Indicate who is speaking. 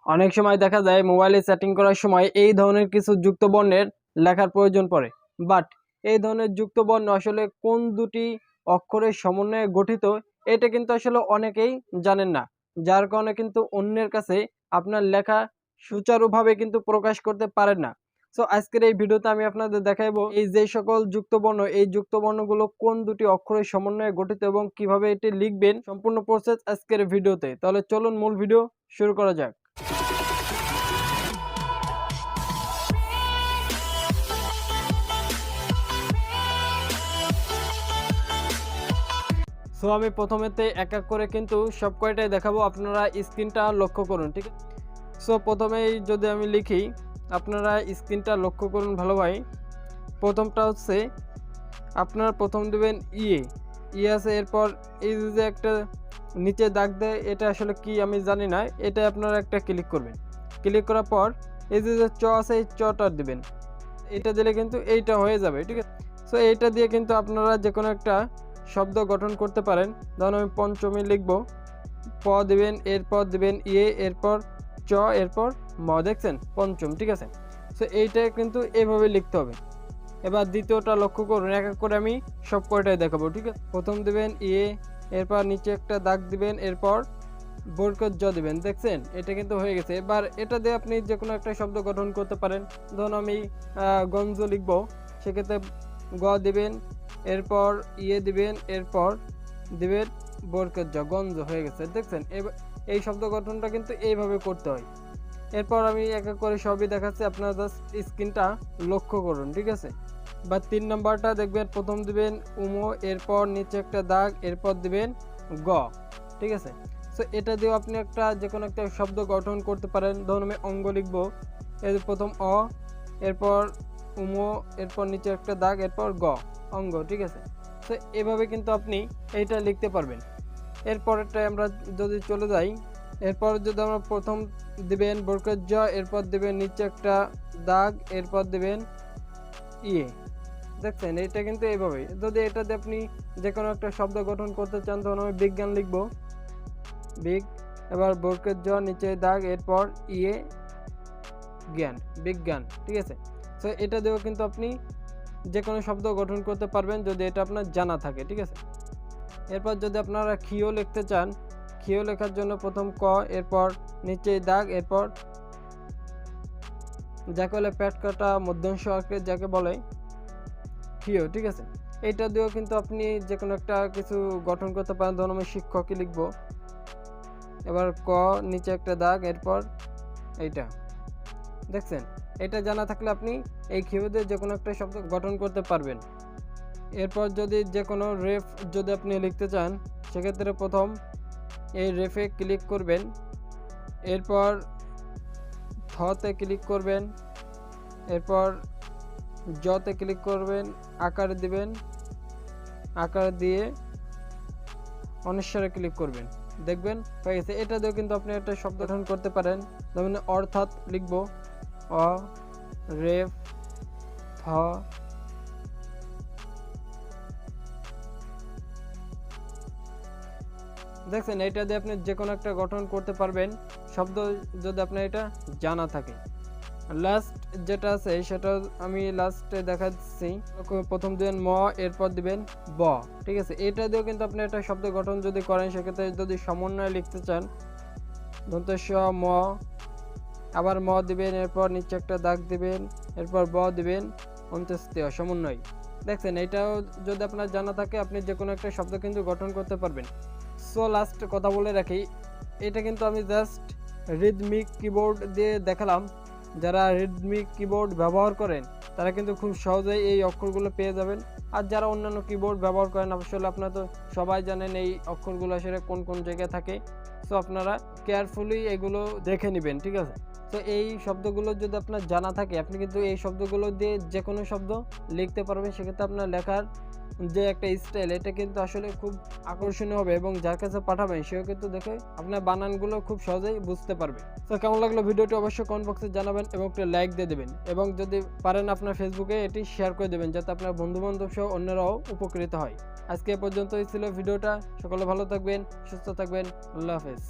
Speaker 1: অনেক সময় দেখা যায় মোবাইলে সেটিং করার সময় এই ধরনের কিছু যুক্ত বর্ণের লেখার প্রয়োজন পড়ে, বাট এই ধরনের যুক্ত বর্ণ আসলে কোন দুটি অক্ষরের সমন্বয়ে গঠিত এটা কিন্তু আসলে অনেকেই জানেন না, যার কারণে কিন্তু অন্যের কাছে আপনার লেখা সুচারুভাবে কিন্তু প্রকাশ করতে পারেন না। সো আজকের এই ভিডিওতে আমি আপনাদের দেখাবো এই যে সকল যুক্ত বর্ণ, এই যুক্ত বর্ণগুলো কোন দুটি অক্ষরের সমন্বয়ে গঠিত এবং কিভাবে এটি লিখবেন, সম্পূর্ণ প্রসেস আজকের ভিডিওতে। তাহলে চলুন মূল ভিডিও শুরু করা যাক। সো আমি প্রথমেতে এক এক করে কিন্তু সব কয়টাই দেখাবো, আপনারা স্ক্রিনটা লক্ষ্য করুন, ঠিক আছে। সো প্রথমেই যদি আমি লিখি, আপনারা স্ক্রিনটা লক্ষ্য করুন ভালোভাবে। প্রথমটা হচ্ছে আপনারা প্রথম দেবেন ইয়ে আছে, এরপর এই যে একটা নিচে দাগ দেয় এটা আসলে কি আমি জানি না, এটা আপনারা একটা ক্লিক করবেন। ক্লিক করার পর এই যে চ আছে এই চটা দিবেন, এটা দিলে কিন্তু এইটা হয়ে যাবে, ঠিক আছে। সো এইটা দিয়ে কিন্তু আপনারা যে কোনো একটা শব্দ গঠন করতে পারেন। ধরুন আমি পঞ্চমী লিখব, প দিবেন, এরপর দিবেন ইয়ে, এরপর চ, এরপর ম, দেখছেন পঞ্চম, ঠিক আছে। সো এইটা কিন্তু এইভাবে লিখতে হবে। এবার দ্বিতীয়টা লক্ষ্য করুন, এক এক করে আমি সব কয়টাই দেখাবো, ঠিক আছে। প্রথম দিবেন ইয়ে, এরপর নিচে একটা দাগ দিবেন, এরপর বরকত জ দিবেন, দেখছেন এটা কিন্তু হয়ে গেছে। এবার এটা দিয়ে আপনি যে কোনো একটা শব্দ গঠন করতে পারেন। ধরুন আমি গঞ্জ লিখব, সেক্ষেত্রে গ দিবেন, এরপর ইয়ে দিবেন, এরপর দিবেন বরকত জ, গঞ্জ হয়ে গেছে, দেখছেন। এই শব্দ গঠনটা কিন্তু এইভাবে করতে হয়। এরপর আমি এক এক করে সবই দেখাচ্ছি, আপনারা জাস্ট স্ক্রিনটা লক্ষ্য করুন, ঠিক আছে। বা 3 নম্বরটা দেখবেন, প্রথম দিবেন উমো, এরপর নিচে একটা দাগ, এরপর দিবেন গ, ঠিক আছে। সো এটা দিয়েও আপনি একটা যে কোনো একটা শব্দ গঠন করতে পারেন। ধরুন আমি অঙ্গ লিখবো, এর প্রথম অ, এরপর উমো, এরপর নিচে একটা দাগ, এরপর গ, অঙ্গ, ঠিক আছে। সো এভাবে কিন্তু আপনি এইটা লিখতে পারবেন। এরপরেরটায় আমরা যদি চলে যাই, এরপর যদি আমরা প্রথম দিবেন বরকত জ, এরপর দিবেন নিচে একটা দাগ, এরপর দিবেন ইয়ে, দেখছেন এটা কিন্তু এইভাবে। যদি এটা দিয়ে আপনি যে কোনো একটা শব্দ গঠন করতে চান, তখন আমি বিজ্ঞান লিখবো, বিগ, এবার বরকত জ, নিচে দাগ, এরপর ইয়ে, জ্ঞান, বিজ্ঞান, ঠিক আছে। তো এটা দিয়েও কিন্তু আপনি যে কোনো শব্দ গঠন করতে পারবেন যদি এটা আপনার জানা থাকে, ঠিক আছে। এরপর যদি আপনারা ক্ষিয় লিখতে চান, ক্ষিয় লেখার জন্য প্রথম ক, এরপর নিচে দাগ, এরপর যাকে বলে পেট কাটা মধ্যম স্বরকে যাকে বলে ক্ষিয়, ঠিক আছে। এইটা দিয়েও কিন্তু আপনি যে কোনো একটা কিছু গঠন করতে পারেন। ধরুন আমি শিক্ষকই লিখবো, এবার ক, নিচে একটা দাগ, এরপর এইটা, দেখছেন। এটা জানা থাকলে আপনি এই ক্ষিয় দিয়ে যে কোনো একটা শব্দ গঠন করতে পারবেন। এরপর যদি যে কোনো রেফ যদি আপনি লিখতে চান, সেক্ষেত্রে প্রথম এই রেফে ক্লিক করবেন, এরপর থতে ক্লিক করবেন, এরপর জতে ক্লিক করবেন, আকার দিবেন, আকার দিয়ে অনিশ্বরে ক্লিক করবেন, দেখবেন হয়ে গেছে। এটা দিয়েও কিন্তু আপনি একটা শব্দ গঠন করতে পারেন। যেমন অর্থাৎ লিখব, অ, রেফ, থ, দেখছেন এটা দিয়ে আপনি যে কোনো একটা গঠন করতে পারবেন শব্দ, যদি আপনার এটা জানা থাকে। লাস্ট যেটা আছে সেটা আমি লাস্টে দেখাচ্ছি। প্রথম দিবেন ম, এরপর দিবেন ব, ঠিক আছে। এটা দিয়েও কিন্তু আপনি একটা শব্দ গঠন যদি করেন, সেক্ষেত্রে যদি সমন্বয় লিখতে চান, দন্তস্ব ম, আবার ম দিবেন, এরপর নিচে একটা দাগ দিবেন, এরপর ব দিবেন, অন্ত্যেষ্টিয় সমন্বয়, দেখছেন। এটাও যদি আপনার জানা থাকে, আপনি যে কোনো একটা শব্দ কিন্তু গঠন করতে পারবেন। সো লাস্ট কথা বলে রাখি, এটা কিন্তু আমি জাস্ট রিদমিক কিবোর্ড দিয়ে দেখালাম। যারা রিদমিক কিবোর্ড ব্যবহার করেন তারা কিন্তু খুব সহজেই এই অক্ষরগুলো পেয়ে যাবেন। আর যারা অন্যান্য কিবোর্ড ব্যবহার করেন, আসলে আপনারা তো সবাই জানেন এই অক্ষরগুলো আসলে কোন কোন জায়গায় থাকে। সো আপনারা কেয়ারফুলি এগুলো দেখে নেবেন, ঠিক আছে। তো এই শব্দগুলো যদি আপনার জানা থাকে, আপনি কিন্তু এই শব্দগুলো দিয়ে যে কোনো শব্দ লিখতে পারবেন। সেক্ষেত্রে আপনার লেখার যে একটা স্টাইল, এটা কিন্তু আসলে খুব আকর্ষণীয় হবে এবং যার কাছে পাঠাবেন সেও কিন্তু দেখে আপনার বানানগুলো খুব সহজেই বুঝতে পারবে। তো কেমন লাগলো ভিডিওটি অবশ্যই কমেন্ট বক্সে জানাবেন এবং একটা লাইক দিয়ে দেবেন, এবং যদি পারেন আপনার ফেসবুকে এটি শেয়ার করে দেবেন, যাতে আপনার বন্ধু বান্ধব সহ অন্যরাও উপকৃত হয়। আজকে এ পর্যন্তই ছিল ভিডিওটা। সকলে ভালো থাকবেন, সুস্থ থাকবেন, আল্লাহ হাফেজ।